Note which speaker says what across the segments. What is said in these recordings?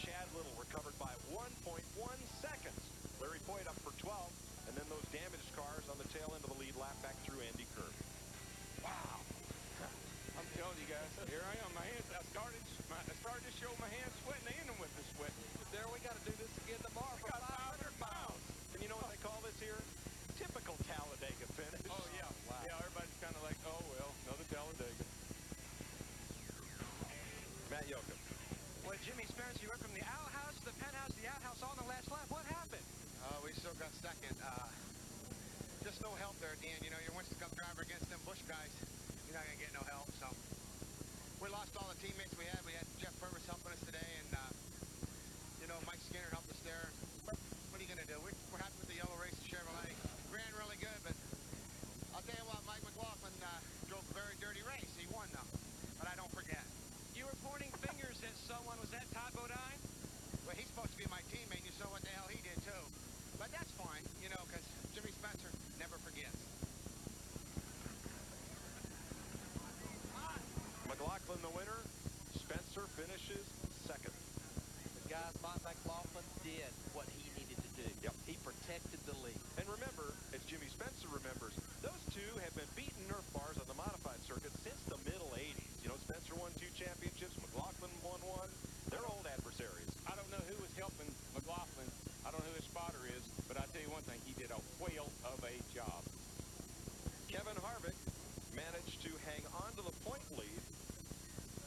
Speaker 1: Chad Little recovered by 1.1 seconds. Larry Foyt up for 12th, and then those damaged cars on the tail end of the lead lap back through Andy Kirby.
Speaker 2: Wow. I'm telling you guys, here I am. My hands, I started to show my hands sweating. They ended with the sweat.
Speaker 3: There, we got to do this again tomorrow for 500 pounds.
Speaker 1: And you know what they call this here? Typical Talladega finish.
Speaker 2: Oh, yeah.
Speaker 3: Wow.
Speaker 2: Yeah, everybody's kind of like, oh, well, another Talladega.
Speaker 1: Matt Yoakum.
Speaker 4: Well, Jimmy Spencer, you went from the outhouse to the penthouse, the outhouse on the last lap. What happened?
Speaker 5: We still got second. Just no help there at the end. You know, you're Winston Cup driver against them Busch guys. You're not going to get no help. So we lost all the teammates we had. We had Jeff Purvis helping us today, and, you know, Mike Skinner helped us there. What are you going to do? We're happy with the yellow race at Chevrolet. Ran really good, but I'll tell you what, Mike McLaughlin drove a very dirty race. He won, though. But I don't forget.
Speaker 4: You were pointing fingers at someone. Was that Todd Bodine?
Speaker 5: Well, he's supposed to be my teammate, and you saw what the hell he did, too. But that's fine, you know, because Jimmy Spencer never forgets.
Speaker 1: McLaughlin the winner. Spencer finishes second.
Speaker 3: The guys, Mike McLaughlin did what he needed to do.
Speaker 1: Yep.
Speaker 3: He protected the lead.
Speaker 1: And remember, as Jimmy Spencer remembers, those two have been beating Nerf bars on the modified circuit since the middle 80s. You know, Spencer won 2 championships, McLaughlin won 1. They're old adversaries.
Speaker 2: I don't know who was helping McLaughlin. I don't know who his spotter is, but I tell you one thing, he did a whale of a job.
Speaker 1: Kevin Harvick managed to hang on to the point lead.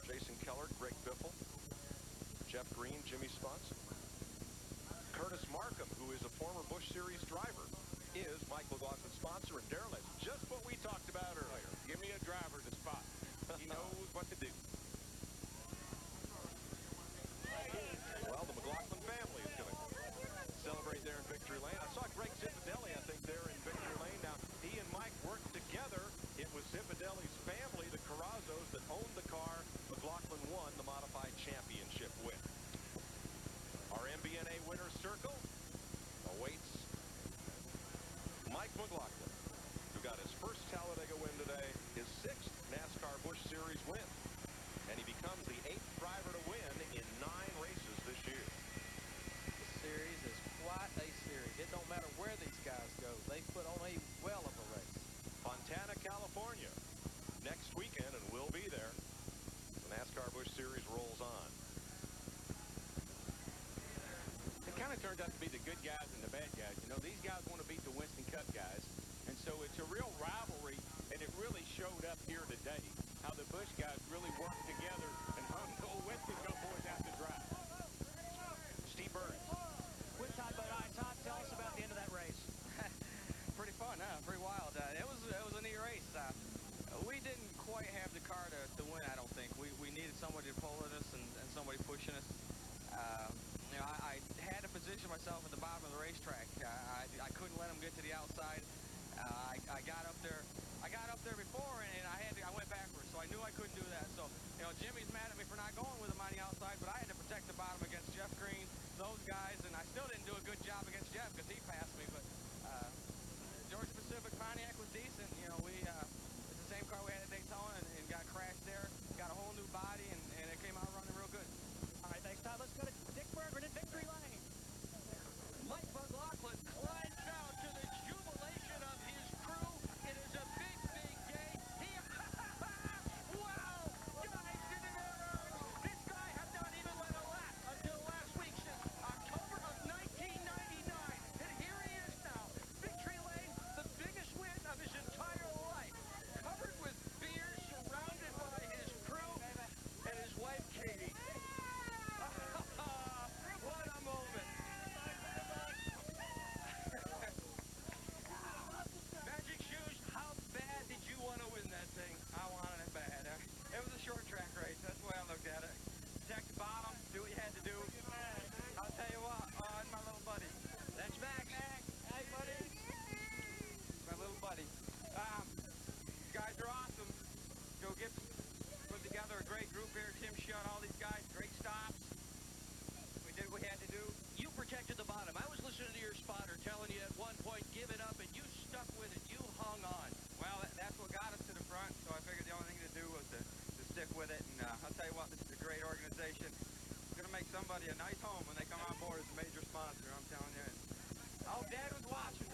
Speaker 1: Jason Keller, Greg Biffle, Jeff Green, Jimmy Spunts. Curtis Markham, who is a former Busch Series driver, is Mike McLaughlin's sponsor, and Darrell, that's just what we talked about earlier.
Speaker 2: Give me a driver to spot. He knows what to do.
Speaker 1: Well, the McLaughlin family is going to celebrate there in Victory Lane. I saw Greg Zipadelli, I think, there in Victory Lane. Now, he and Mike worked together. It was Zipadelli's family, the Carrazos, that owned the car. McLaughlin won the modified championship with. Our MBNA winner's circle awaits Mike McLaughlin, who got his first Talladega win today, his 6th NASCAR Busch Series win. And he becomes the 8th driver to win in 9 races this year.
Speaker 3: The series is quite a series. It don't matter where these guys go. They put on a well of a race.
Speaker 1: Fontana, California, next weekend, and we'll be there. The NASCAR Busch Series rolls on.
Speaker 2: It kind of turns out to be the good guys and the bad guys. You know, these guys want to beat the Winston Cup guys. And so it's a real rivalry, and it really showed up here today, how the Busch guys really worked together and hung the Winston Cup boys out to dry.
Speaker 1: Steve Burns.
Speaker 4: With Todd Bodine. Todd, tell us about the end of that race.
Speaker 6: Pretty fun, huh? Pretty wild. It was a neat race. We didn't quite have the car to win, I don't think. We needed somebody to pull at us and somebody pushing us. You know, I had to position myself at the bottom of the racetrack. I couldn't let them get to the outside. I got up there before, and I went backwards, so I knew I couldn't do that. So, you know, Jimmy's mad at me for not going with him on the outside, but I had to protect the bottom against Jeff Green, those guys, and I still didn't do a good job against Jeff because he passed me. But Georgia Pacific Pontiac was decent. You know, it's the same car we had at Daytona and got crashed there, got a whole new body, and it came out running real good.
Speaker 4: All right, thanks, Todd. Let's go to Dick Berggren in Victory Lane.
Speaker 7: Mike McLaughlin climbs out to the jubilation of his crew. It is a big, big day. Wow! Guys, did it ever? This guy had not even led a lap until last week, since October of 1999. And here he is now. Victory Lane, the biggest win of his entire life. Covered with beer, surrounded by his crew and his wife, Katie. What a moment. Magic Shoes, how bad did you want to win that thing?
Speaker 6: I wanted it bad. It was a short track race. That's the way I looked at it. Protect the bottom, do what you had to do. I'll tell you what, it's my little buddy.
Speaker 4: That's Max.
Speaker 6: Hey, buddy. My little buddy. Guys are awesome. Joe Gibson put together a great group here. Tim Shutt, all these guys, great stops. We did what we had to do.
Speaker 7: You protected the bottom. I was listening to your spotter telling you at one point, give it up, and you stuck with it. You hung on.
Speaker 6: Well, that's what got us to the front, so I figured the only thing to do was to stick with it. And I'll tell you what, this is a great organization. It's going to make
Speaker 8: somebody a nice home when they come on board as a major sponsor, I'm telling you. Oh, Dad was watching.